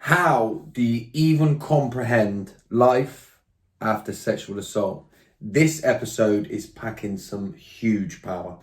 How do you even comprehend life after sexual assault? This episode is packing some huge power.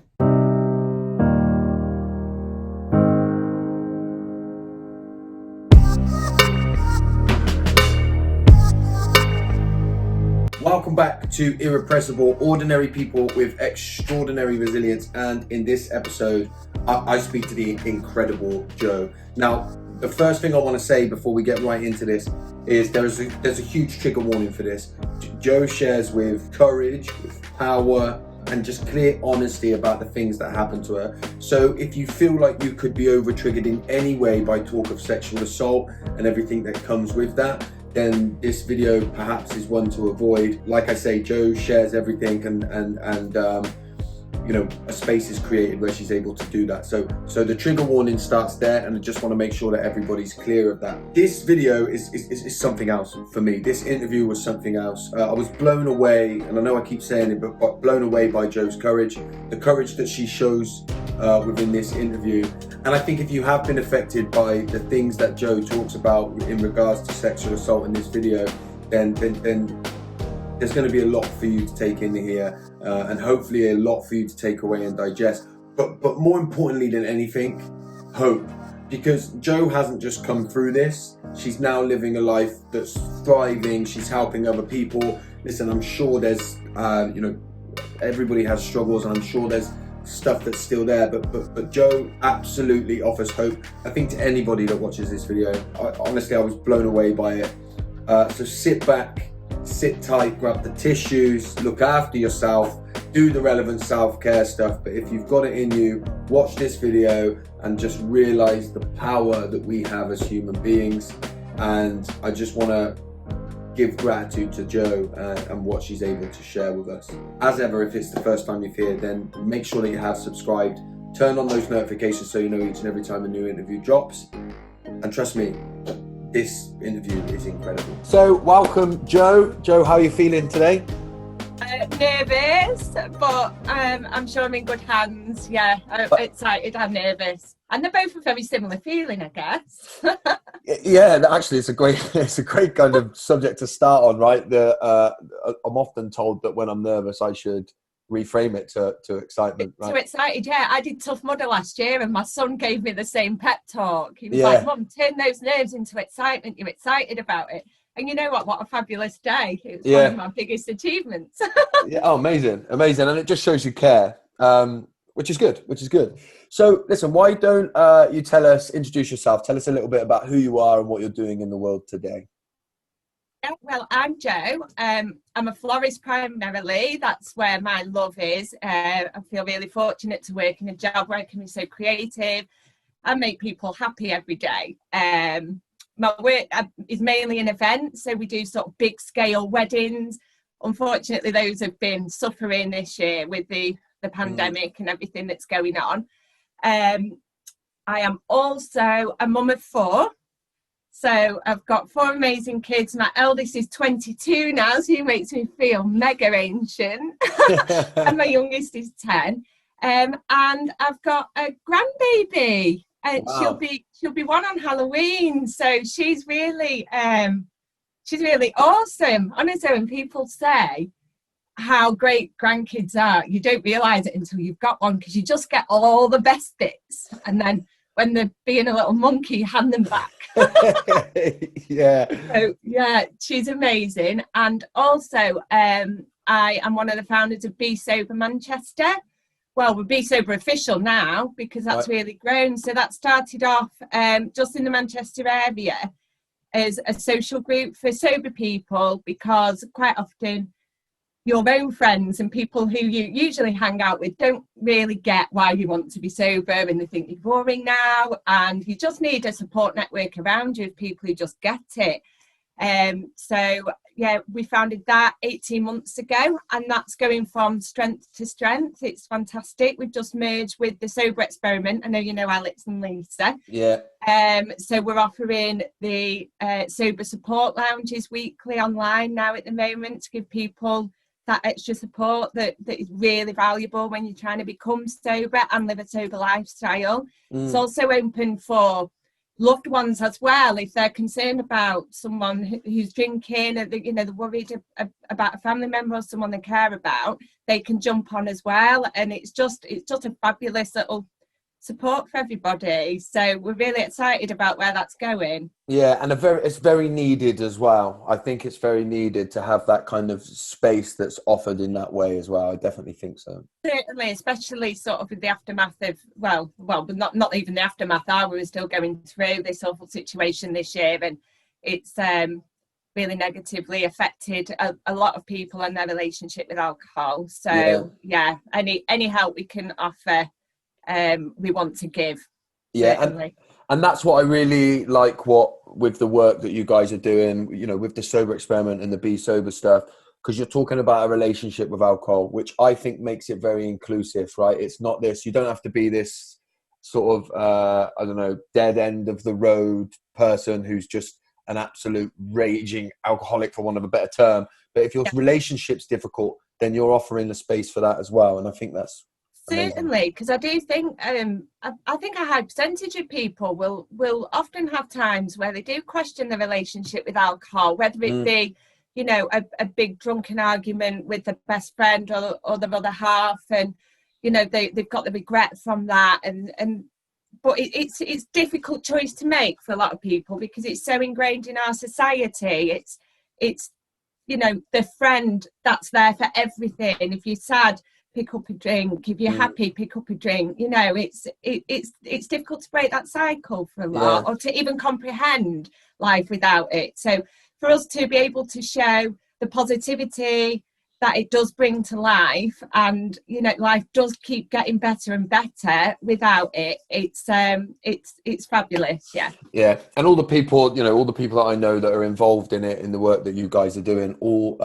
Welcome back to Irrepressible, ordinary people with extraordinary resilience. And in this episode, I speak to the incredible Joe. Now, the first thing I want to say before we get right into this is there's a huge trigger warning for this. Joe shares with courage, with power, and just clear honesty about the things that happened to her. So if you feel like you could be over-triggered in any way by talk of sexual assault and everything that comes with that, then this video perhaps is one to avoid. Like I say, Joe shares everything and you know, a space is created where she's able to do that. So the trigger warning starts there, and I just want to make sure that everybody's clear of that. This video is something else for me. This interview was something else. I was blown away, and I know I keep saying it, but blown away by Joe's courage, the courage that she shows within this interview. And I think if you have been affected by the things that Joe talks about in regards to sexual assault in this video, then there's going to be a lot for you to take in here, and hopefully a lot for you to take away and digest. But more importantly than anything, hope. Because Joe hasn't just come through this. She's now living a life that's thriving. She's helping other people. Listen, I'm sure there's, you know, everybody has struggles, and I'm sure there's stuff that's still there. But Joe absolutely offers hope. I think to anybody that watches this video, honestly, I was blown away by it. So sit back, sit tight, grab the tissues, look after yourself, do the relevant self-care stuff. But if you've got it in you, watch this video and just realize the power that we have as human beings. And I just want to give gratitude to Joe and what she's able to share with us. As ever, if it's the first time you've here, then make sure that you have subscribed, turn on those notifications so you know each and every time a new interview drops. And trust me, this interview is incredible. So welcome, Joe. Joe, how are you feeling today? Nervous, but I'm sure I'm in good hands. Yeah, I'm excited and nervous. And they're both a very similar feeling, I guess. Yeah, actually, it's a great kind of subject to start on, right? I'm often told that when I'm nervous, I should reframe it to excitement, right? To excited, yeah. I did Tough Mudder last year, and my son gave me the same pep talk. He was like, "Mum, turn those nerves into excitement. You're excited about it." And you know what? What a fabulous day! It was one of my biggest achievements. Yeah, oh, amazing, and it just shows you care, which is good. So, listen, why don't you introduce yourself? Tell us a little bit about who you are and what you're doing in the world today. Well, I'm Jo. I'm a florist primarily. That's where my love is. I feel really fortunate to work in a job where I can be so creative and make people happy every day. My work is mainly in events, so we do sort of big scale weddings. Unfortunately, those have been suffering this year with the pandemic and everything that's going on. I am also a mum of 4. So I've got 4 amazing kids. My eldest is 22 now, so he makes me feel mega ancient. And my youngest is 10. And I've got a grandbaby. And wow. she'll be 1 on Halloween. So she's really awesome. Honestly, when people say how great grandkids are, you don't realise it until you've got one, because you just get all the best bits. And then when they're being a little monkey, hand them back. Yeah. So yeah, she's amazing. And also I am one of the founders of Be Sober Manchester. Well, we're Be Sober Official now, because that's really grown. So that started off just in the Manchester area as a social group for sober people, because quite often your own friends and people who you usually hang out with don't really get why you want to be sober, and they think you're boring now, and you just need a support network around you of people who just get it. So yeah, we founded that 18 months ago, and that's going from strength to strength. It's fantastic. We've just merged with the Sober Experiment. I know you know Alex and Lisa. Yeah. So we're offering the sober support lounges weekly online now at the moment, to give people that extra support that is really valuable when you're trying to become sober and live a sober lifestyle. It's also open for loved ones as well. If they're concerned about someone who's drinking, or they're worried about a family member or someone they care about, they can jump on as well. And it's just a fabulous little support for everybody. So we're really excited about where that's going. Yeah, and it's very needed as well. I think it's very needed to have that kind of space that's offered in that way as well. I definitely think so. Certainly, especially sort of with the aftermath of, well, but not even the aftermath. We were still going through this awful situation this year, and it's really negatively affected a lot of people and their relationship with alcohol. So yeah, any help we can offer, we want to give. Yeah, certainly. And that's what I really like with the work that you guys are doing, with the sober experiment and the Be Sober stuff, because you're talking about a relationship with alcohol, which I think makes it very inclusive, right? It's not this, you don't have to be this sort of, dead end of the road person who's just an absolute raging alcoholic, for want of a better term. But if your relationship's difficult, then you're offering the space for that as well. And I think that's certainly, because I do think I think a high percentage of people will often have times where they do question the relationship with alcohol, whether it be a big drunken argument with the best friend or the other half, and they've got the regret from that, but it's a difficult choice to make for a lot of people because it's so ingrained in our society. It's the friend that's there for everything. If you're sad, pick up a drink. If you're happy, pick up a drink. It's difficult to break that cycle for a lot, or to even comprehend life without it. So for us to be able to show the positivity that it does bring to life, and life does keep getting better and better without it, it's fabulous. Yeah And all the people that I know that are involved in it, in the work that you guys are doing, all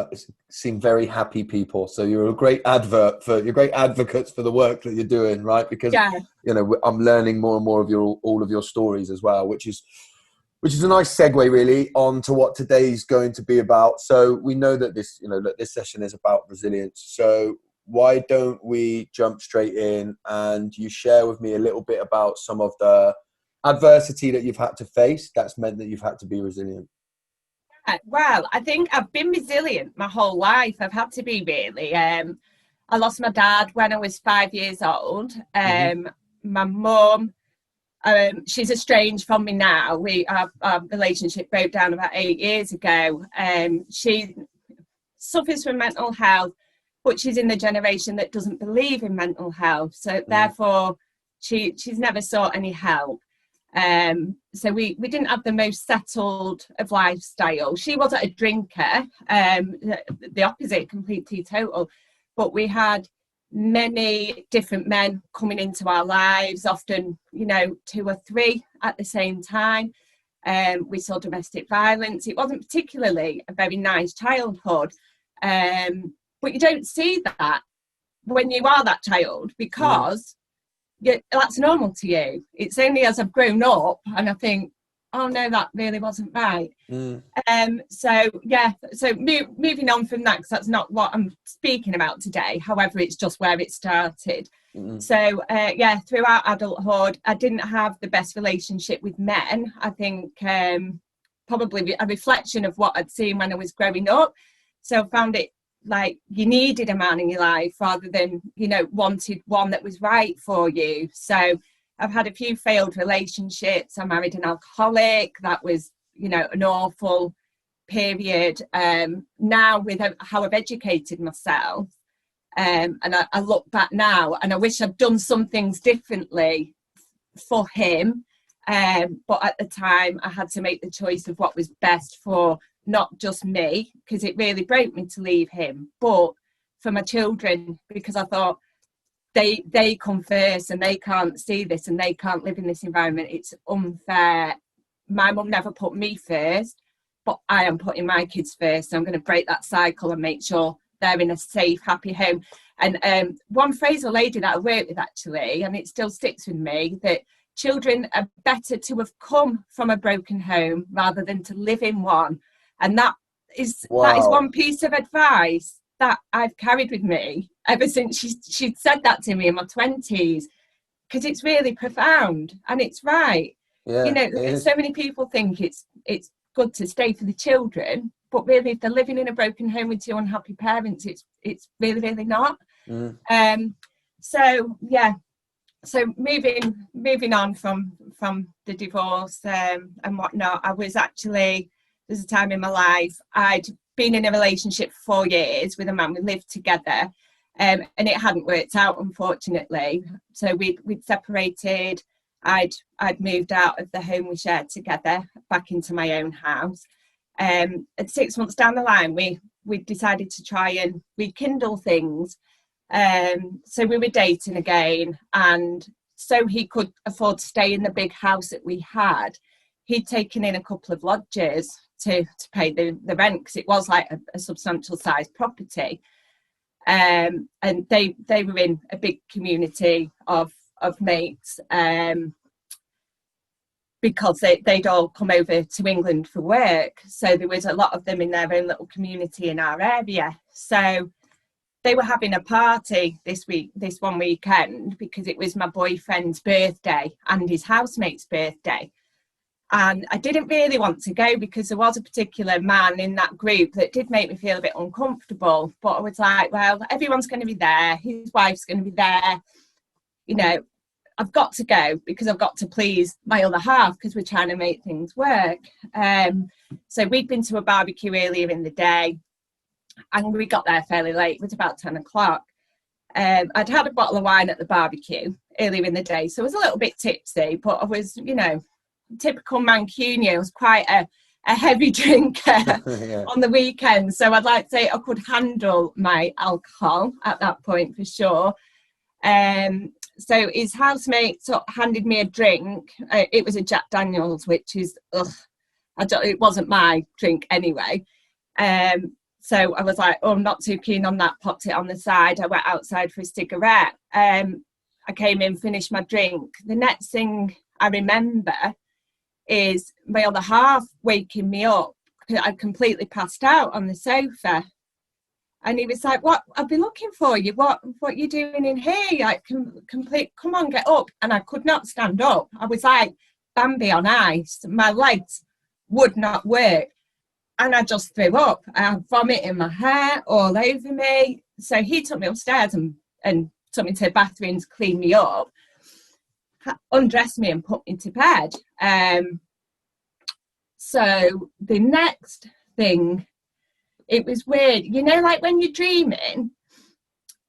seem very happy people. So you're great advocates for the work that you're doing, right? Because I'm learning more and more of all of your stories as well, which is a nice segue really on to what today's going to be about. So we know that this session is about resilience. So why don't we jump straight in and you share with me a little bit about some of the adversity that you've had to face that's meant that you've had to be resilient? Well, I think I've been resilient my whole life. I've had to be, really. I lost my dad when I was 5 years old. My mum, she's estranged from me now. Our relationship broke down about 8 years ago. She suffers from mental health, but she's in the generation that doesn't believe in mental health. So therefore, she's never sought any help. So we didn't have the most settled of lifestyle. She wasn't a drinker, the opposite, complete teetotal. But we had many different men coming into our lives, often 2 or 3 at the same time. We saw domestic violence. It wasn't particularly a very nice childhood, but you don't see that when you are that child, because that's normal to you. It's only as I've grown up and I think, oh no, that really wasn't right. So moving on from that, because that's not what I'm speaking about today. However, it's just where it started. So throughout adulthood, I didn't have the best relationship with men. I think probably a reflection of what I'd seen when I was growing up. So I found it like you needed a man in your life rather than wanted one that was right for you. So I've had a few failed relationships. I married an alcoholic. That was an awful period. Now with how I've educated myself, and I look back now and I wish I'd done some things differently for him, but at the time I had to make the choice of what was best for not just me, because it really broke me to leave him, but for my children, because I thought they come first and they can't see this and they can't live in this environment. It's unfair. My mum never put me first, but I am putting my kids first. So I'm going to break that cycle and make sure they're in a safe, happy home. And one phrase a lady that I work with actually, and it still sticks with me, that children are better to have come from a broken home rather than to live in one. And that is one piece of advice that I've carried with me ever since she'd said that to me in my 20s, because it's really profound and it's right. Yeah, You know, it is. so many people think it's good to stay for the children, but really, if they're living in a broken home with two unhappy parents, it's really, really not. Mm. So yeah, so moving on from the divorce and whatnot, I was actually, there's a time in my life I'd been in a relationship for 4 years with a man. We lived together, and it hadn't worked out, unfortunately. So we'd separated. I'd moved out of the home we shared together back into my own house. And 6 months down the line, we decided to try and rekindle things. So we were dating again, and so he could afford to stay in the big house that we had, he'd taken in a couple of lodgers to pay the rent, because it was like a substantial sized property. And they were in a big community of mates, because they'd all come over to England for work. So there was a lot of them in their own little community in our area. So they were having a party this one weekend, because it was my boyfriend's birthday and his housemate's birthday. And I didn't really want to go, because there was a particular man in that group that did make me feel a bit uncomfortable. But I was like, well, everyone's going to be there. His wife's going to be there. You know, I've got to go, because I've got to please my other half, because we're trying to make things work. So we'd been to a barbecue earlier in the day, and we got there fairly late. It was about 10 o'clock. I'd had a bottle of wine at the barbecue earlier in the day, so I was a little bit tipsy, but I was, you know, typical Mancunian. I was quite a heavy drinker Yeah. on the weekend, so I'd like to say I could handle my alcohol at that point for sure. So his housemate sort of handed me a drink. It was a Jack Daniels, which is, it wasn't my drink anyway. So I was like, oh, I'm not too keen on that, popped it on the side. I went outside for a cigarette. I came in, finished my drink. The next thing I remember is my other half waking me up. I'd completely passed out on the sofa. And he was like, what? I've been looking for you. What are you doing in here? Like, come on, get up. And I could not stand up. I was like Bambi on ice. My legs would not work. And I just threw up. I had vomit in my hair, all over me. So he took me upstairs and took me to the bathroom to clean me up, undressed me and put me to bed. So the next thing, it was weird. You know, like when you're dreaming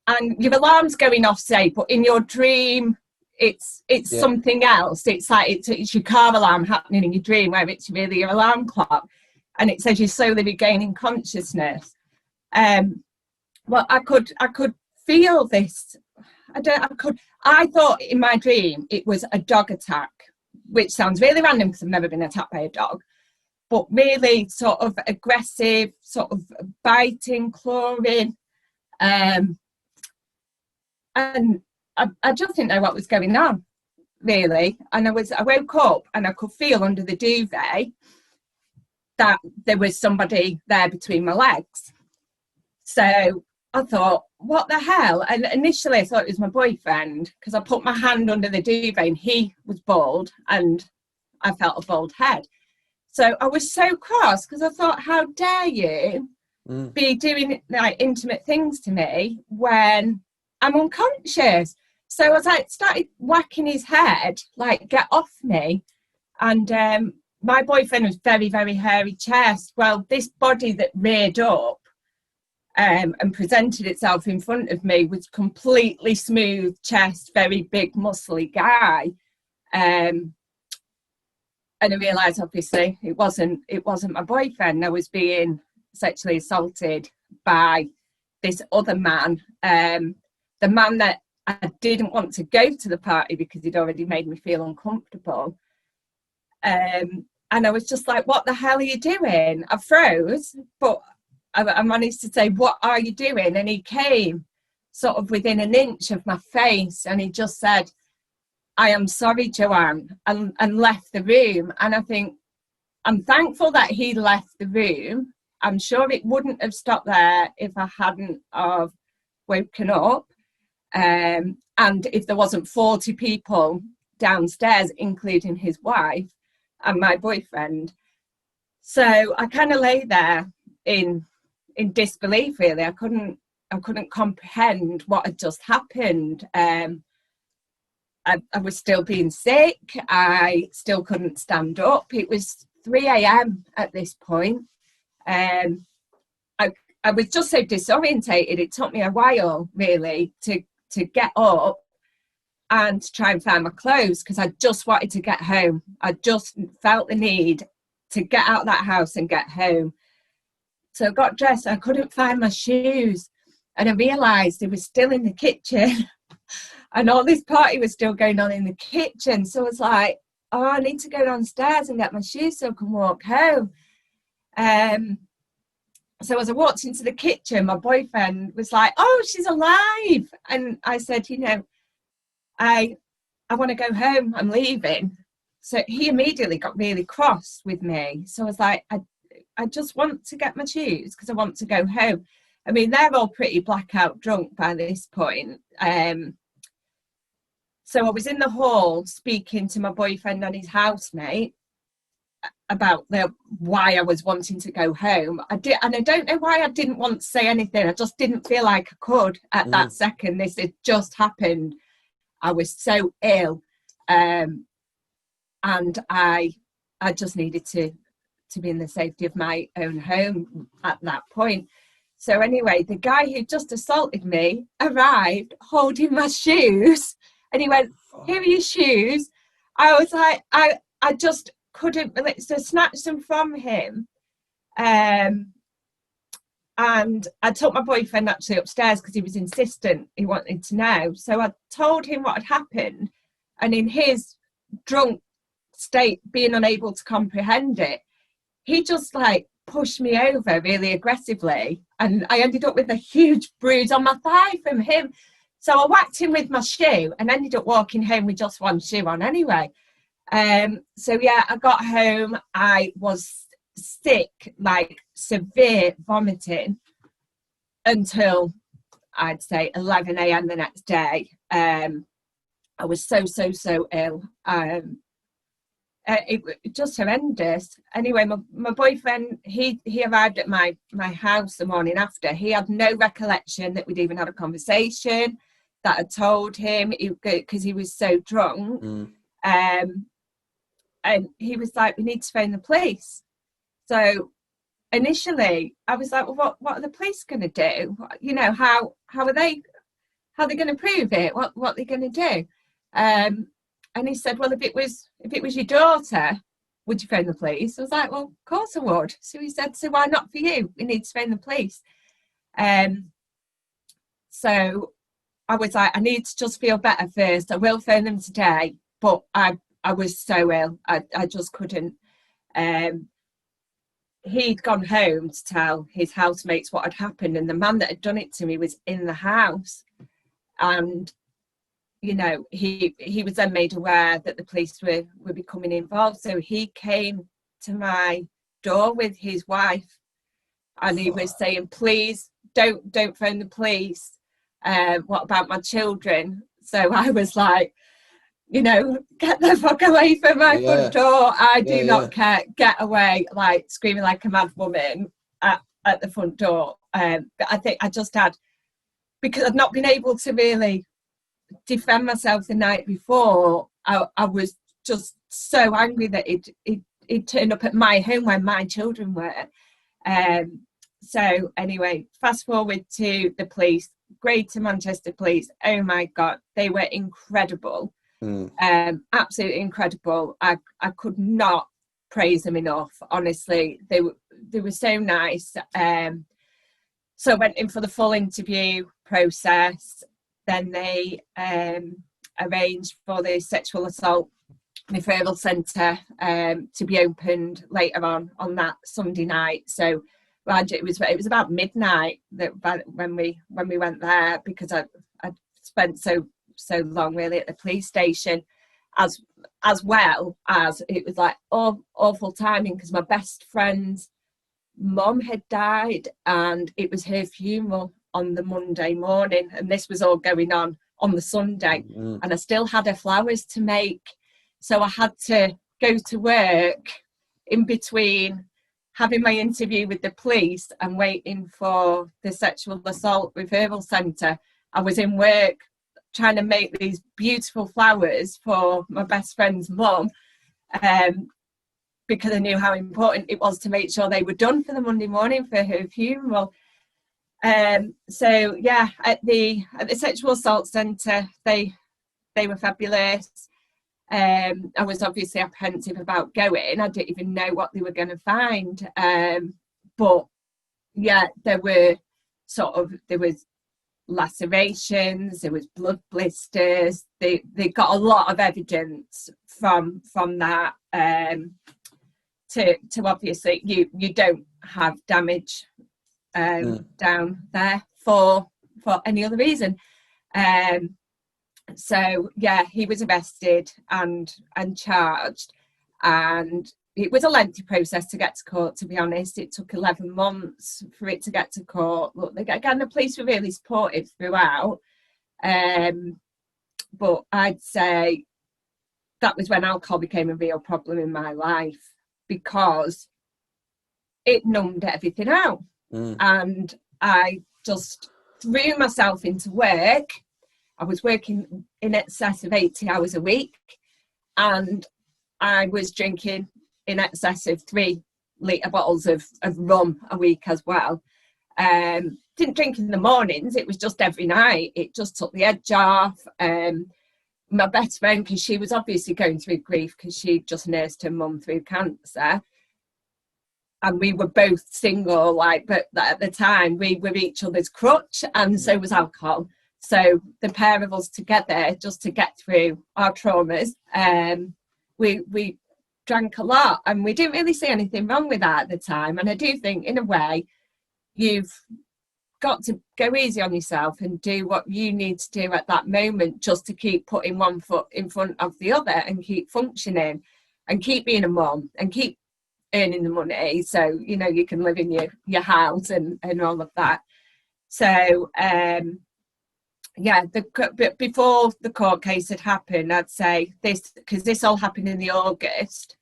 and your alarm's going off, say, but in your dream, it's something else. It's like it's your car alarm happening in your dream, where it's really your alarm clock. And it says you're slowly regaining consciousness. Well, I could feel this. I thought in my dream it was a dog attack, which sounds really random because I've never been attacked by a dog, but really sort of aggressive, sort of biting, clawing. And I just didn't know what was going on, really. And I woke up and I could feel under the duvet that there was somebody there between my legs. So I thought, what the hell? And initially I thought it was my boyfriend, because I put my hand under the duvet and he was bald and I felt a bald head. So I was so cross, because I thought, how dare you be doing like intimate things to me when I'm unconscious? So I was like, started whacking his head, like, get off me. And my boyfriend was very, very hairy chest. Well, this body that reared up and presented itself in front of me was completely smooth chest, very big, muscly guy. And I realised, obviously, it wasn't my boyfriend. I was being sexually assaulted by this other man, the man that I didn't want to go to the party because he'd already made me feel uncomfortable. And I was just like, what the hell are you doing? I froze, but I managed to say, what are you doing? And he came sort of within an inch of my face, and he just said, I am sorry, Joanne, and left the room. And I think, I'm thankful that he left the room. I'm sure it wouldn't have stopped there if I hadn't have woken up. And if there wasn't 40 people downstairs, including his wife and my boyfriend. So I kind of lay there in disbelief, really. I couldn't comprehend what had just happened. I was still being sick. I still couldn't stand up. It was 3 a.m. at this point. I was just so disorientated. It took me a while, really, to get up and to try and find my clothes, because I just wanted to get home. I just felt the need to get out of that house and get home. So I got dressed. I couldn't find my shoes. And I realised it was still in the kitchen. And all this party was still going on in the kitchen. So I was like, oh, I need to go downstairs and get my shoes so I can walk home. So as I walked into the kitchen, my boyfriend was like, oh, she's alive. And I said, you know, I want to go home. I'm leaving. So he immediately got really cross with me. So I was like, I just want to get my shoes because I want to go home. I mean, they're all pretty blackout drunk by this point. So I was in the hall speaking to my boyfriend and his housemate about why I was wanting to go home. And I don't know why I didn't want to say anything. I just didn't feel like I could at that second. This had just happened. I was so ill, and I just needed to be in the safety of my own home at that point. So anyway, the guy who just assaulted me arrived holding my shoes. And he went, here are your shoes. I was like, I just couldn't believe. So I snatched them from him. And I took my boyfriend actually upstairs because he was insistent. He wanted to know. So I told him what had happened. And in his drunk state, being unable to comprehend it, he just like pushed me over really aggressively. And I ended up with a huge bruise on my thigh from him. So I whacked him with my shoe and ended up walking home with just one shoe on anyway. So yeah, I got home. I was sick, like severe vomiting, until I'd say 11 a.m. the next day. I was so ill. It just horrendous. Anyway, my boyfriend, he arrived at my house the morning after. He had no recollection that we'd even had a conversation, that I told him, because he was so drunk. And he was like, we need to phone the police. So initially I was like, well, what are the police going to do? You know, how are they going to prove it? What are they going to do? And he said, well, if it was your daughter, would you phone the police? I was like, well, of course I would. So he said, so why not for you? We need to phone the police. So I was like, I need to just feel better first. I will phone them today. But I was so ill. I just couldn't. He'd gone home to tell his housemates what had happened. And the man that had done it to me was in the house. And you know, he was then made aware that the police were becoming involved. So he came to my door with his wife, and he was saying, please don't phone the police. What about my children? So I was like, you know, get the fuck away from my front door. I do not care. Get away, like screaming like a mad woman at the front door. But I think I just had, because I'd not been able to really defend myself the night before, I was just so angry that it turned up at my home where my children were. So anyway, fast forward to the police, Greater Manchester Police. Oh my God, they were incredible. Absolutely incredible. I could not praise them enough. Honestly, they were so nice. So I went in for the full interview process. Then they arranged for the sexual assault referral centre to be opened later on that Sunday night. So it was about midnight when we went there, because I spent so long really at the police station, as well as it was like awful timing, because my best friend's mum had died and it was her funeral on the Monday morning, and this was all going on on the Sunday, Mm. and I still had her flowers to make. So I had to go to work in between having my interview with the police and waiting for the sexual assault referral centre. I was in work trying to make these beautiful flowers for my best friend's mum, because I knew how important it was to make sure they were done for the Monday morning for her funeral. So yeah, at the sexual assault centre, they were fabulous. I was obviously apprehensive about going. I didn't even know what they were going to find. But yeah, there was lacerations, there was blood blisters. They got a lot of evidence from that. To obviously you don't have damage down there for any other reason. So yeah, he was arrested and charged, and it was a lengthy process to get to court, to be honest. It took 11 months for it to get to court. Look, again, the police were really supportive throughout, but I'd say that was when alcohol became a real problem in my life, because it numbed everything out. And I just threw myself into work. I was working in excess of 80 hours a week, and I was drinking in excess of 3-litre bottles of rum a week as well. Didn't drink in the mornings, it was just every night. It just took the edge off. My best friend, because she was obviously going through grief because she just nursed her mum through cancer, and we were both single, but at the time we were each other's crutch, and so was alcohol. So the pair of us together, just to get through our traumas, we drank a lot, and we didn't really see anything wrong with that at the time. And I do think, in a way, you've got to go easy on yourself and do what you need to do at that moment, just to keep putting one foot in front of the other and keep functioning and keep being a mum and keep earning the money, so you can live in your house and all of that. So yeah, but before the court case had happened, I'd say because this all happened in the August,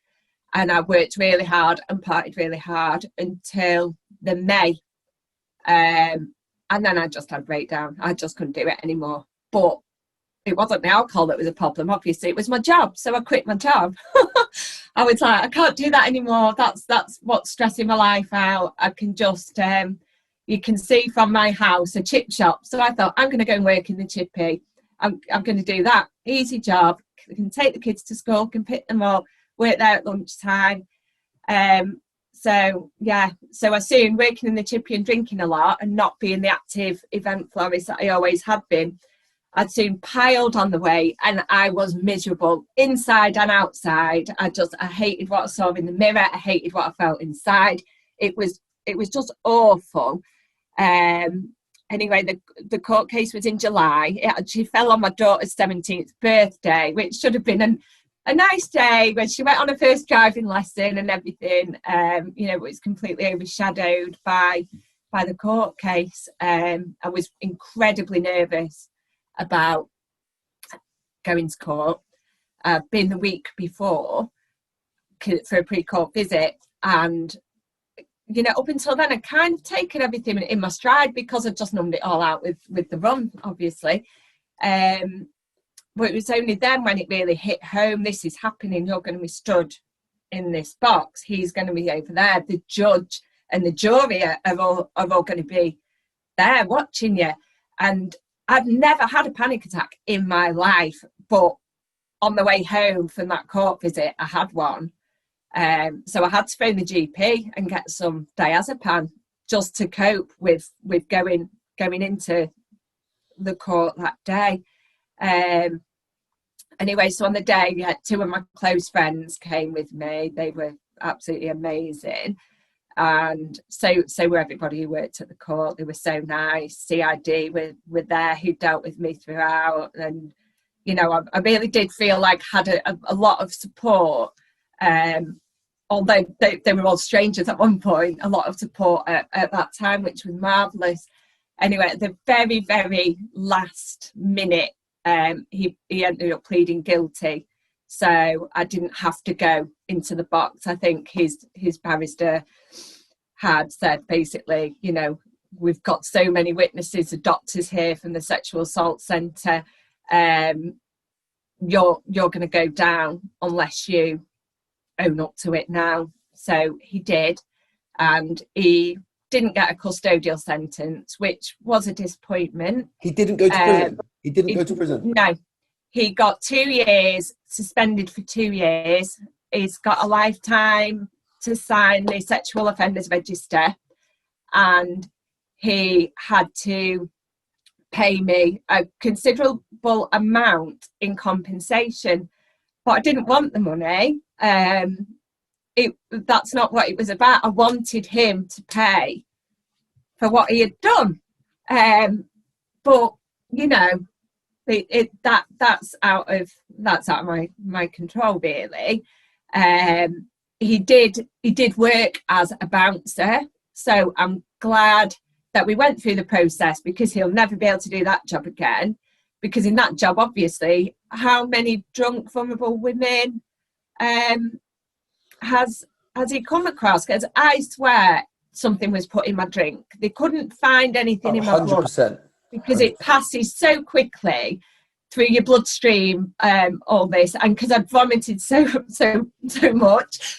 and I worked really hard and partied really hard until the May, and then I just had a breakdown. I just couldn't do it anymore. But it wasn't the alcohol that was a problem, obviously. It was my job. So I quit my job. I was like, I can't do that anymore. That's what's stressing my life out. I can just, you can see from my house a chip shop. So I thought, I'm going to go and work in the chippy. I'm going to do that. Easy job. I can take the kids to school, can pick them up, work there at lunchtime. So yeah, so I soon, working in the chippy and drinking a lot and not being the active event florist that I always had been, I'd soon piled on the weight, and I was miserable inside and outside. I hated what I saw in the mirror. I hated what I felt inside. It was just awful. Anyway, the court case was in July. It actually fell on my daughter's 17th birthday, which should have been a nice day when she went on her first driving lesson and everything. It was completely overshadowed by the court case. I was incredibly nervous about going to court. I've been the week before for a pre-court visit, and up until then I'd kind of taken everything in my stride because I'd just numbed it all out with the rum, obviously. But it was only then when it really hit home. This is happening. You're going to be stood in this box. He's going to be over there. The judge and the jury are all going to be there watching you. And I've never had a panic attack in my life, but on the way home from that court visit, I had one. So I had to phone the GP and get some diazepam just to cope with going into the court that day. Anyway, so on the day, yeah, 2 of my close friends came with me. They were absolutely amazing. And so were everybody who worked at the court. They were so nice. CID were there, who dealt with me throughout. And, I really did feel like I had a lot of support. Although they were all strangers at one point, a lot of support at that time, which was marvellous. Anyway, at the very, very last minute he ended up pleading guilty. So I didn't have to go into the box. I think his barrister had said, basically, you know, we've got so many witnesses, the doctors here from the sexual assault centre, you're going to go down unless you own up to it now. So he did, and he didn't get a custodial sentence, which was a disappointment. He didn't go to prison. He didn't go to prison. No, he got 2 years, suspended for 2 years. He's got a lifetime to sign the sexual offenders register, and he had to pay me a considerable amount in compensation, but I didn't want the money. That's not what it was about. I wanted him to pay for what he had done, but you know, that's out of my control, really. He did work as a bouncer, so I'm glad that we went through the process, because he'll never be able to do that job again, because in that job, obviously, how many drunk, vulnerable women has he come across? Because I swear something was put in my drink. They couldn't find anything in my blood, 100%. because it passes so quickly through your bloodstream, all this, and because I'd vomited so much,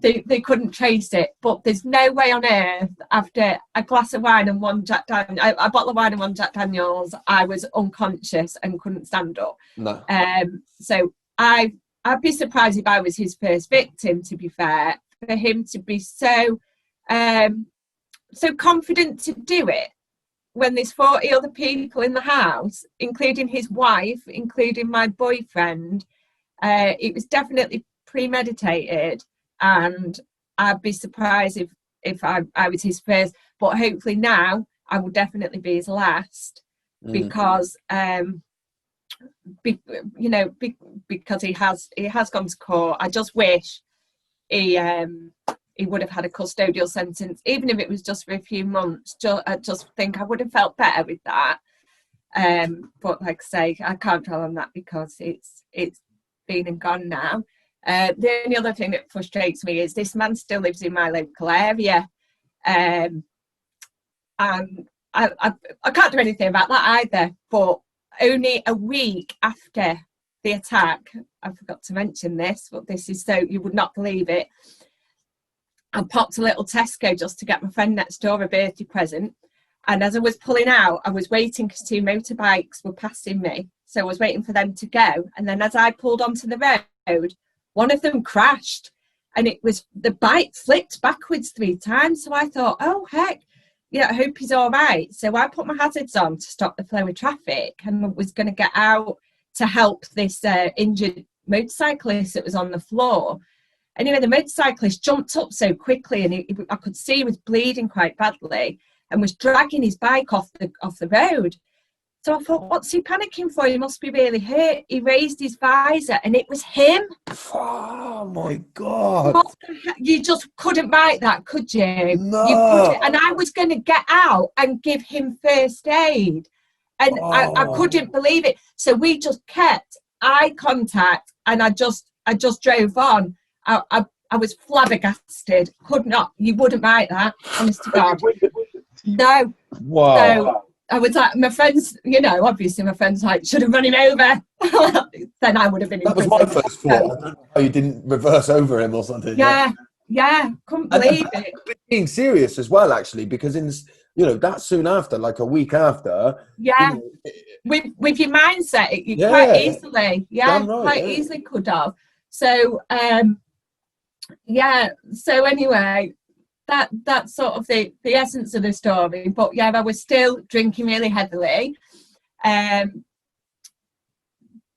they couldn't trace it. But there's no way on earth, after a glass of wine and a bottle of wine and one Jack Daniels, I was unconscious and couldn't stand up. No. So I'd be surprised if I was his first victim, to be fair, for him to be so confident to do it when there's 40 other people in the house, including his wife, including my boyfriend. It was definitely premeditated, and I'd be surprised if I was his first, but hopefully now I will definitely be his last, because because he has gone to court. I just wish he would have had a custodial sentence, even if it was just for a few months. I just think I would have felt better with that. But like I say, I can't dwell on that because it's been and gone now. The only other thing that frustrates me is this man still lives in my local area, and I can't do anything about that either. But only a week after the attack, I forgot to mention this, but this is so you would not believe it. I popped a little Tesco just to get my friend next door a birthday present. And as I was pulling out, I was waiting because 2 motorbikes were passing me. So I was waiting for them to go. And then as I pulled onto the road, one of them crashed. And the bike flipped backwards 3 times. So I thought, oh, heck, I hope he's all right. So I put my hazards on to stop the flow of traffic and was going to get out to help this injured motorcyclist that was on the floor. Anyway, the motorcyclist jumped up so quickly, and I could see he was bleeding quite badly and was dragging his bike off the road. So I thought, what's he panicking for? He must be really hurt. He raised his visor, and it was him. Oh my God. You just couldn't write that, could you? No. You couldn't. And I was going to get out and give him first aid. And I couldn't believe it. So we just kept eye contact, and I just drove on. I was flabbergasted. Could not. You wouldn't write that, honest to God. No. Wow. So I was like, my friends, obviously my friends like, should have run him over. Then I would have been in prison. That was my first thought. I don't know how you didn't reverse over him or something. Yeah. Couldn't believe it. Being serious as well, actually, because in that soon after, like a week after. Yeah. With your mindset, you quite easily. Yeah, quite easily could have. So so anyway, that's sort of the essence of the story. But yeah, I was still drinking really heavily,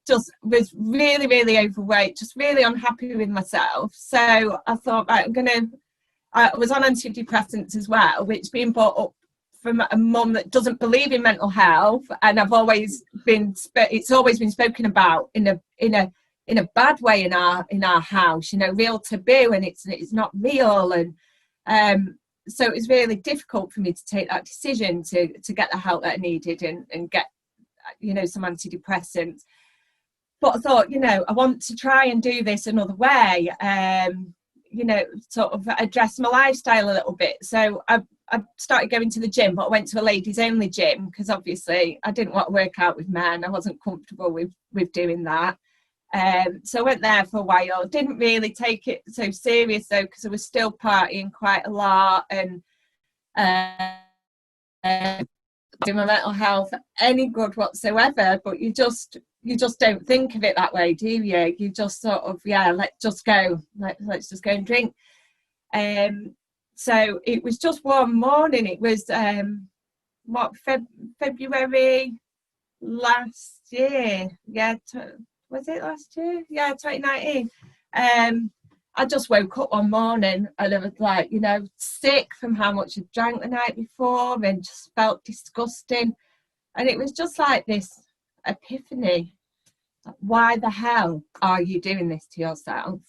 just was really, really overweight, just really unhappy with myself. So I thought, right, I was on antidepressants as well, which being brought up from a mum that doesn't believe in mental health, and it's always been spoken about in a bad way in our house, real taboo, and it's not real. And so it was really difficult for me to take that decision to get the help that I needed and get some antidepressants. But I thought, I want to try and do this another way, sort of address my lifestyle a little bit. So I started going to the gym, but I went to a ladies only gym because obviously I didn't want to work out with men. I wasn't comfortable with doing that. So I went there for a while, didn't really take it so serious though, because I was still partying quite a lot and do my mental health any good whatsoever. But you just don't think of it that way, do you? You just sort of, let's just go and drink. So it was just one morning. It was February last year. Was it last year? 2019. I just woke up one morning and I was like, sick from how much I drank the night before and just felt disgusting. And it was just like this epiphany. Why the hell are you doing this to yourself?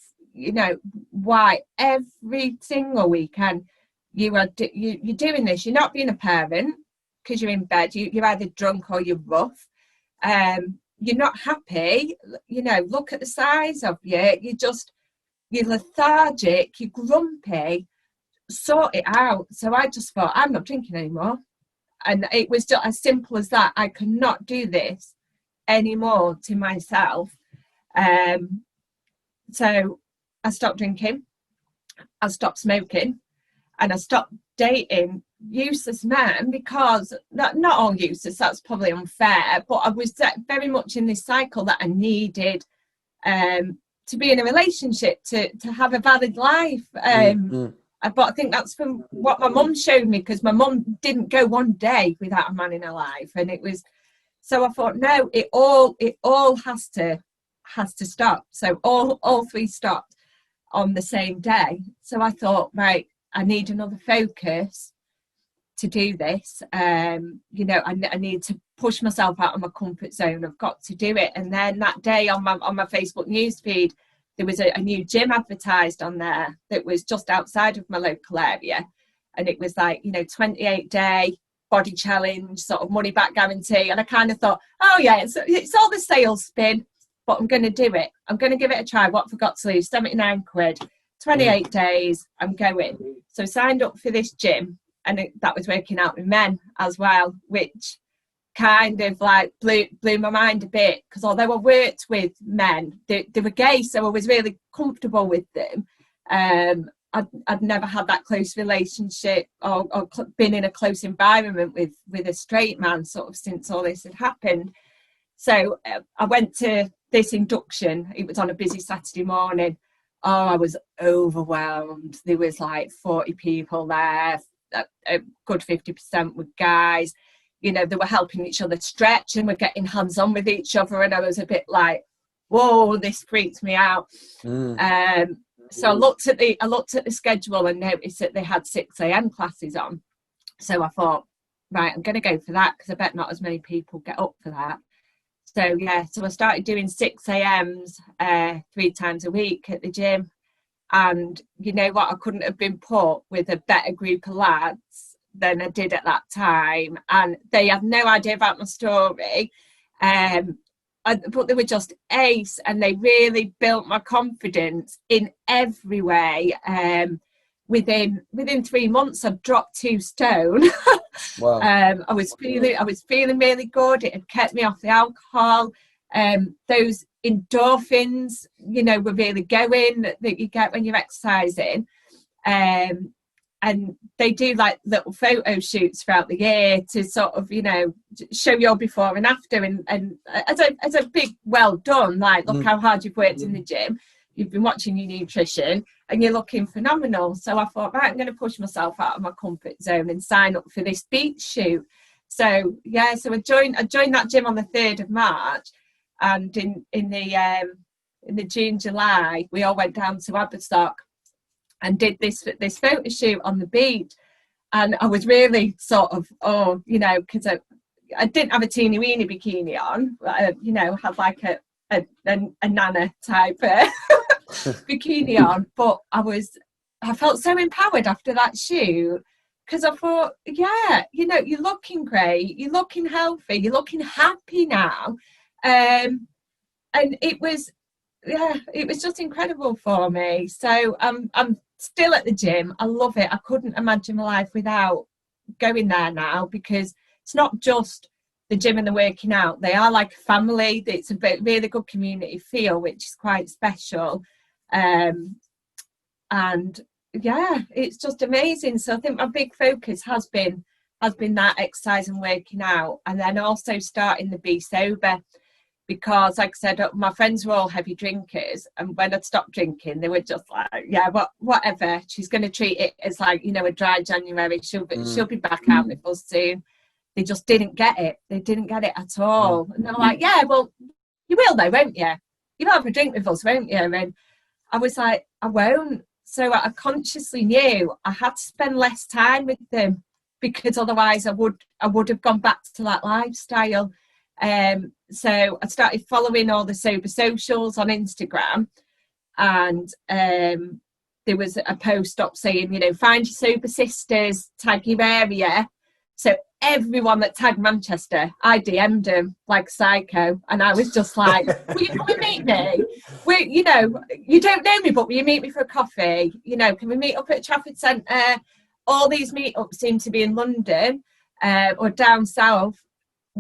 Why every single weekend you're doing this? You're not being a parent because you're in bed. You're either drunk or you're rough. You're not happy. Look at the size of you. You're lethargic. You're grumpy. Sort it out. So I just thought, I'm not drinking anymore. And it was just as simple as that. I could not do this anymore to myself. So I stopped drinking, I stopped smoking, and I stopped dating useless men, because not all useless, that's probably unfair, but I was very much in this cycle that I needed to be in a relationship to have a valid life. But I think that's from what my mum showed me, because my mum didn't go one day without a man in her life, and it was. So I thought, no, it all has to stop. So all three stopped on the same day. So I thought, right, I need another focus to do this. I need to push myself out of my comfort zone. I've got to do it. And then that day on my Facebook newsfeed, there was a new gym advertised on there that was just outside of my local area, and it was like 28-day body challenge, sort of money back guarantee. And I kind of thought, oh yeah, it's all the sales spin, but I'm going to do it. I'm going to give it a try. What have I got to lose? 79 quid, 28 days, I'm going. So I signed up for this gym, and that was working out with men as well, which kind of like blew my mind a bit, because although I worked with men, they were gay, so I was really comfortable with them. I'd never had that close relationship or been in a close environment with a straight man sort of since all this had happened. So I went to this induction. It was on a busy Saturday morning. Oh, I was overwhelmed. There was like 40 people there. A good 50% were guys. They were helping each other stretch and were getting hands-on with each other. And I was a bit like, whoa, this freaks me out. So I looked at the schedule and noticed that they had 6 a.m. classes on. So I thought, right, I'm going to go for that, because I bet not as many people get up for that. So I started doing 6 a.m.s 3 times a week at the gym. And you know what? I couldn't have been put with a better group of lads than I did at that time. And they had no idea about my story. But they were just ace, and they really built my confidence in every way. Within 3 months, I'd dropped 2 stone. Wow. I was feeling really good. It had kept me off the alcohol. Those endorphins, were really going, that you get when you're exercising. And they do like little photo shoots throughout the year to sort of, show your before and after, and as a big well done, like, look how hard you've worked in the gym, you've been watching your nutrition, and you're looking phenomenal. So I thought, right, I'm going to push myself out of my comfort zone and sign up for this beach shoot. So I joined that gym on the 3rd of March, and in the June, July, we all went down to Aberstock and did this photo shoot on the beach. And I was really sort of, because I didn't have a teeny weeny bikini on, had like a Nanna type bikini on, but I felt so empowered after that shoot. because I thought, yeah, you know, you're looking great, you're looking healthy, you're looking happy now. And it was, yeah, it was just incredible for me. So I'm still at the gym. I love it. I couldn't imagine my life without going there now, because it's not just the gym and the working out. They are like a family. It's a really good community feel, which is quite special. And yeah, it's just amazing. So I think my big focus has been that exercise and working out, and then also starting the Be Sober, because like I said, my friends were all heavy drinkers, and when I'd stopped drinking, they were just like, yeah, whatever, she's going to treat it as like, you know, a dry January, she'll be back out with us soon. They just didn't get it. They didn't get it at all. And they're like, yeah, well, you will though, won't you? You'll have a drink with us, won't you? And I was like, I won't. So I consciously knew I had to spend less time with them, because otherwise I would have gone back to that lifestyle. So I started following all the sober socials on Instagram, and there was a post up saying, you know, find your sober sisters, tag your area. So everyone that tagged Manchester, I DM'd them like psycho, and I was just like, will you come and meet me? You know, you don't know me, but will you meet me for a coffee? You know, can we meet up at Trafford Centre? All these meetups seem to be in London or down south.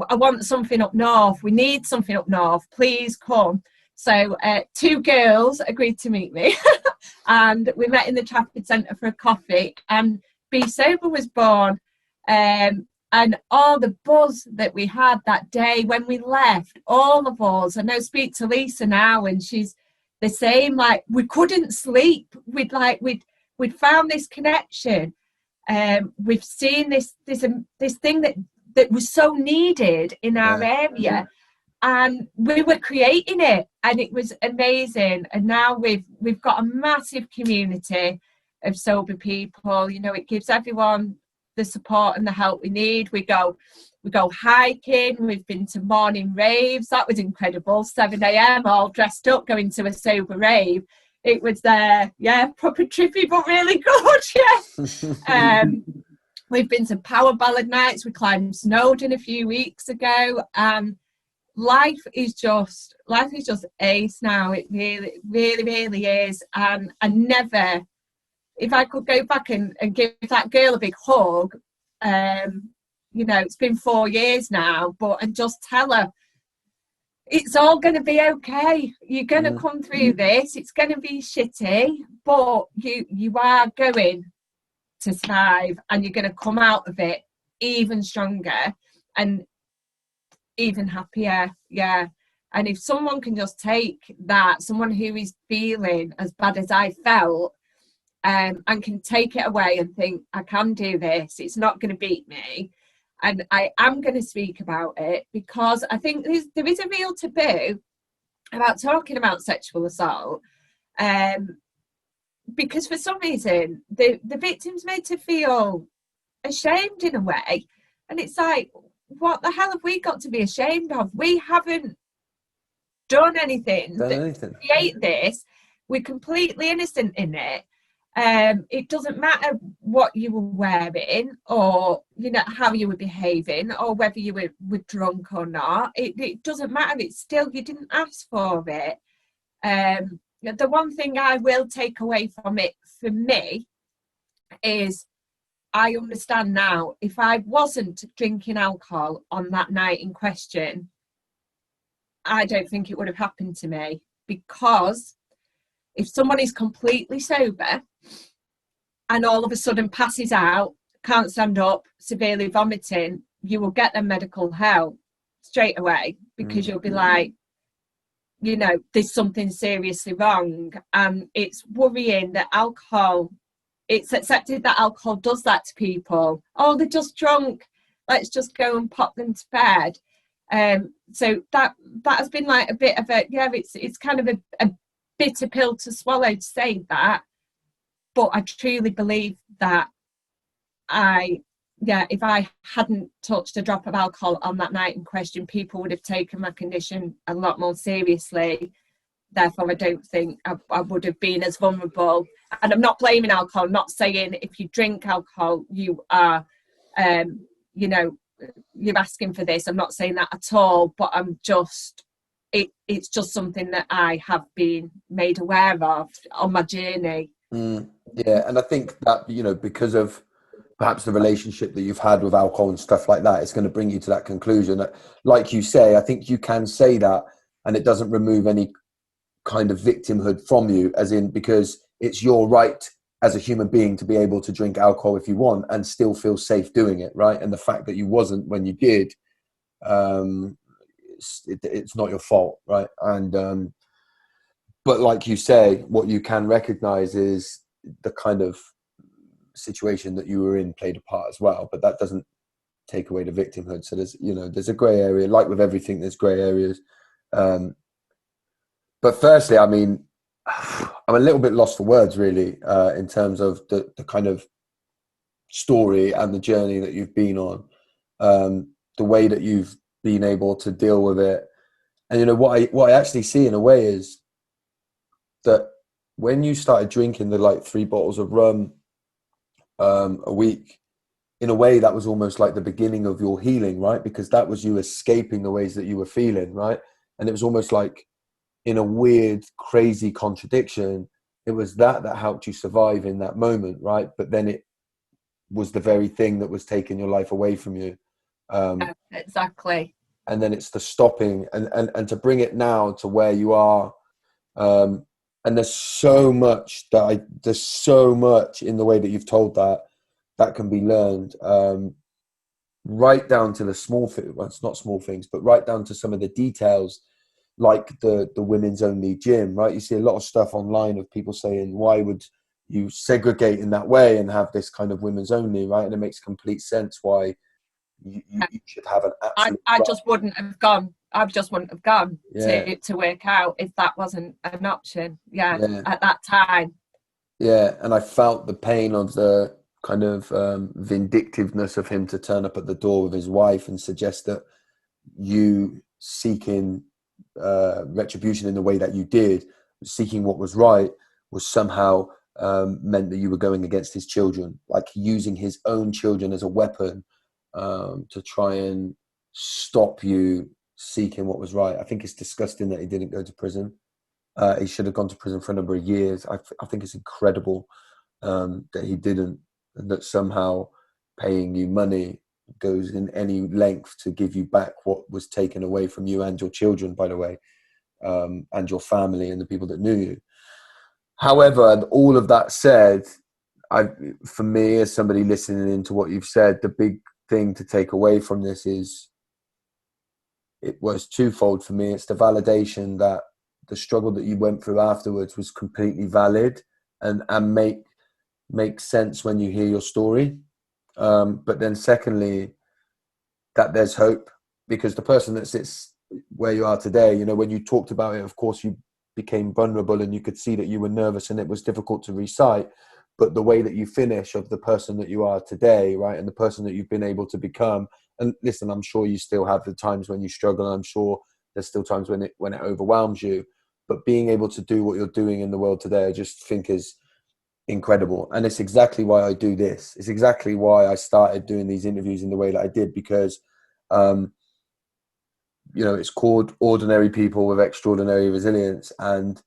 I want something up north. We need something up north. Please come. So 2 girls agreed to meet me, and we met in the Trafford Centre for a coffee, and Be Sober was born. And all the buzz that we had that day when we left, all of us, I know, speak to Lisa now, and she's the same, like, we couldn't sleep. We'd found this connection. We've seen this thing that was so needed in our area, and we were creating it, and it was amazing. And now we've got a massive community of sober people. You know, it gives everyone the support and the help we need. We go hiking. We've been to morning raves. That was incredible. 7 a.m. all dressed up, going to a sober rave. It was proper trippy, but really good. Yeah. We've been to power ballad nights. We climbed Snowdon a few weeks ago, and life is just ace now. It really, really, really is. And I never, if I could go back and give that girl a big hug, you know, it's been 4 years now, and just tell her it's all going to be okay. You're going to come through this. It's going to be shitty, but you are going to survive, and you're going to come out of it even stronger and even happier. Yeah. And if someone can just take that, someone who is feeling as bad as I felt, and can take it away and think, I can do this, it's not going to beat me, and I am going to speak about it, because I think there is a real taboo about talking about sexual assault, because for some reason the victim's made to feel ashamed in a way, and it's like, what the hell have we got to be ashamed of? We haven't done anything to create this. We're completely innocent in it. It doesn't matter what you were wearing, or, you know, how you were behaving, or whether you were drunk or not. It doesn't matter. It's still, you didn't ask for it. The one thing I will take away from it, for me, is I understand now, if I wasn't drinking alcohol on that night in question, I don't think it would have happened to me. Because if someone is completely sober and all of a sudden passes out, can't stand up, severely vomiting, you will get them medical help straight away, because you'll be like, you know, there's something seriously wrong. And it's worrying that it's accepted that alcohol does that to people. Oh, they're just drunk, let's just go and pop them to bed. So that has been like a bit of a, it's kind of a bitter pill to swallow to say that, but I truly believe that if I hadn't touched a drop of alcohol on that night in question, people would have taken my condition a lot more seriously therefore I don't think I would have been as vulnerable. And I'm not blaming alcohol, not saying if you drink alcohol you are you know, you're asking for this. I'm not saying that at all, but I'm just it's just something that I have been made aware of on my journey. Yeah, and I think that, you know, because of perhaps the relationship that you've had with alcohol and stuff like that, it's going to bring you to that conclusion that, like you say, I think you can say that and it doesn't remove any kind of victimhood from you, as in, because it's your right as a human being to be able to drink alcohol if you want and still feel safe doing it, right? And the fact that you wasn't when you did, it's not your fault, right? And but like you say, what you can recognize is the kind of situation that you were in played a part as well, but that doesn't take away the victimhood. So there's, you know, there's a grey area, like with everything, there's grey areas. But firstly, I mean, I'm a little bit lost for words, really, in terms of the kind of story and the journey that you've been on, the way that you've been able to deal with it. And, you know, what I actually see in a way is that when you started drinking the like 3 bottles of rum a week, in a way that was almost like the beginning of your healing, right? Because that was you escaping the ways that you were feeling, right? And it was almost like, in a weird, crazy contradiction, it was that helped you survive in that moment, right? But then it was the very thing that was taking your life away from you. Exactly. And then it's the stopping and to bring it now to where you are. And there's so much there's so much in the way that you've told that can be learned, right down to the small things. Well, it's not small things, but right down to some of the details, like the women's only gym, right? You see a lot of stuff online of people saying, why would you segregate in that way and have this kind of women's only, right? And it makes complete sense why you should have an absolute I just wouldn't have gone. I just wouldn't have gone yeah. to work out if that wasn't an option. Yeah, Yeah. at that time. Yeah, and I felt the pain of the kind of vindictiveness of him to turn up at the door with his wife and suggest that you seeking retribution in the way that you did, seeking what was right, was somehow meant that you were going against his children, like using his own children as a weapon to try and stop you seeking what was right. I think it's disgusting that he didn't go to prison. He should have gone to prison for a number of years. I think it's incredible that he didn't, and that somehow paying you money goes in any length to give you back what was taken away from you and your children, by the way, and your family and the people that knew you. However, and all of that said, for me, as somebody listening into what you've said, the big thing to take away from this is, it was twofold for me. It's the validation that the struggle that you went through afterwards was completely valid and make sense when you hear your story. But then secondly, that there's hope, because the person that sits where you are today, you know, when you talked about it, of course, you became vulnerable and you could see that you were nervous and it was difficult to recite. But the way that you finish of the person that you are today, right, and the person that you've been able to become, and listen, I'm sure you still have the times when you struggle, and I'm sure there's still times when it overwhelms you, but being able to do what you're doing in the world today, I just think is incredible. And it's exactly why I do this. It's exactly why I started doing these interviews in the way that I did, because you know, it's called Ordinary People with Extraordinary Resilience, and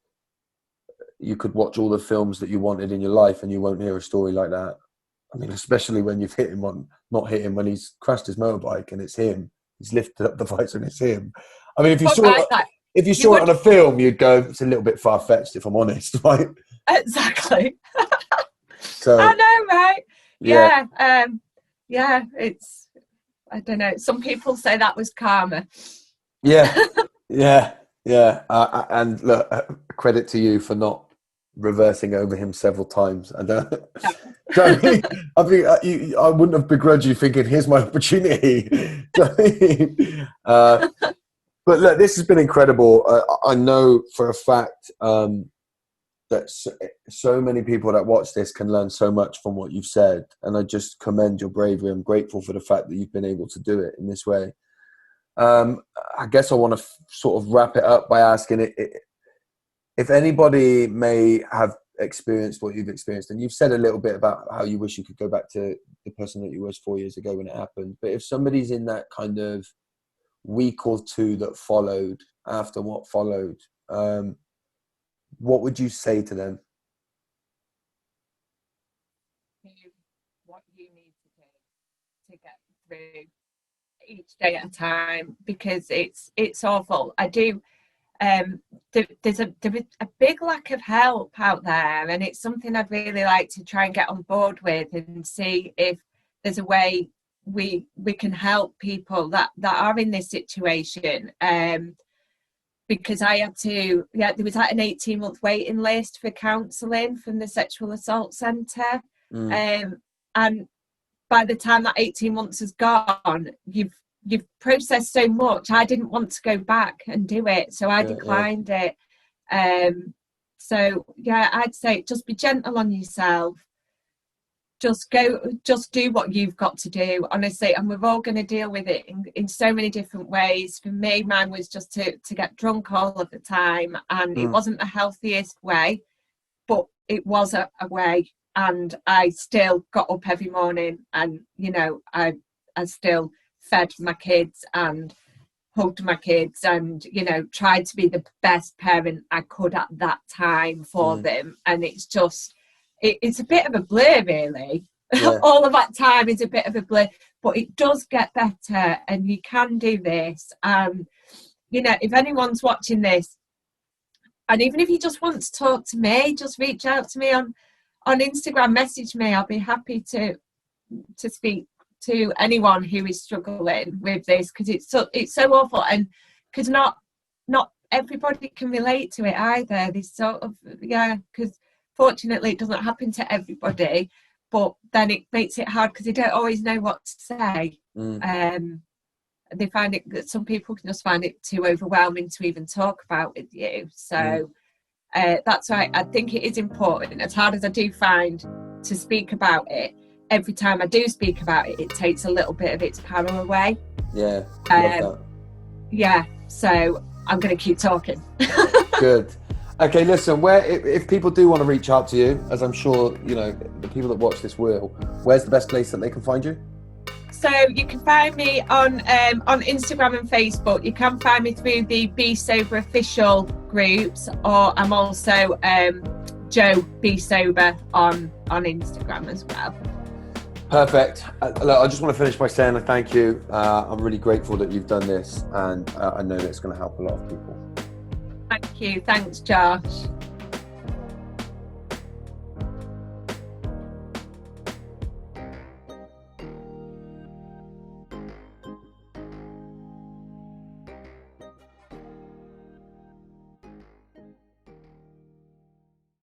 you could watch all the films that you wanted in your life and you won't hear a story like that. I mean, especially when you've hit him on, not hit him when he's crashed his motorbike and it's him. He's lifted up the visor and it's him. I mean, if you saw it on a film, you'd go, it's a little bit far fetched, if I'm honest, right? Exactly. So I know, right? yeah. Yeah. It's, I don't know. Some people say that was karma. Yeah, yeah, yeah. And look, credit to you for not reversing over him several times. And I think I wouldn't have begrudged you thinking, "Here's my opportunity." But look, this has been incredible. I know for a fact that so many people that watch this can learn so much from what you've said, and I just commend your bravery. I'm grateful for the fact that you've been able to do it in this way. I guess I want to sort of wrap it up by asking it. If anybody may have experienced what you've experienced, and you've said a little bit about how you wish you could go back to the person that you was 4 years ago when it happened, but if somebody's in that kind of week or two that followed after what followed, what would you say to them? What you need to get through each day at a time, because it's awful. I do. There's a big lack of help out there, and it's something I'd really like to try and get on board with and see if there's a way we can help people that are in this situation. Because I had to, there was like an 18-month waiting list for counselling from the sexual assault centre. And by the time that 18 months has gone, you've processed so much. I didn't want to go back and do it, so I declined it. So yeah, I'd say just be gentle on yourself. Just do what you've got to do, honestly, and we're all going to deal with it in so many different ways. For me, mine was just to get drunk all of the time, and it wasn't the healthiest way, but it was a way. And I still got up every morning, and I still fed my kids and hugged my kids, and tried to be the best parent I could at that time for them. And it's just it's a bit of a blur, really. All of that time is a bit of a blur, but it does get better, and you can do this. If anyone's watching this, and even if you just want to talk to me, just reach out to me on Instagram, message me. I'll be happy to speak to anyone who is struggling with this, because it's so awful, and because not everybody can relate to it either. This sort of because fortunately it doesn't happen to everybody, but then it makes it hard because they don't always know what to say. They find it, some people can just find it too overwhelming to even talk about with you. So that's why I think it is important, as hard as I do find to speak about it. Every time I do speak about it, it takes a little bit of its power away. Love that. So I'm going to keep talking. Good. Okay, listen, if people do want to reach out to you, as I'm sure the people that watch this will, where's the best place that they can find you? So you can find me on Instagram and Facebook. You can find me through the Be Sober official groups, or I'm also Joe Be Sober on Instagram as well. Perfect. Look, I just want to finish by saying thank you. I'm really grateful that you've done this, and I know that it's going to help a lot of people. Thank you. Thanks, Josh.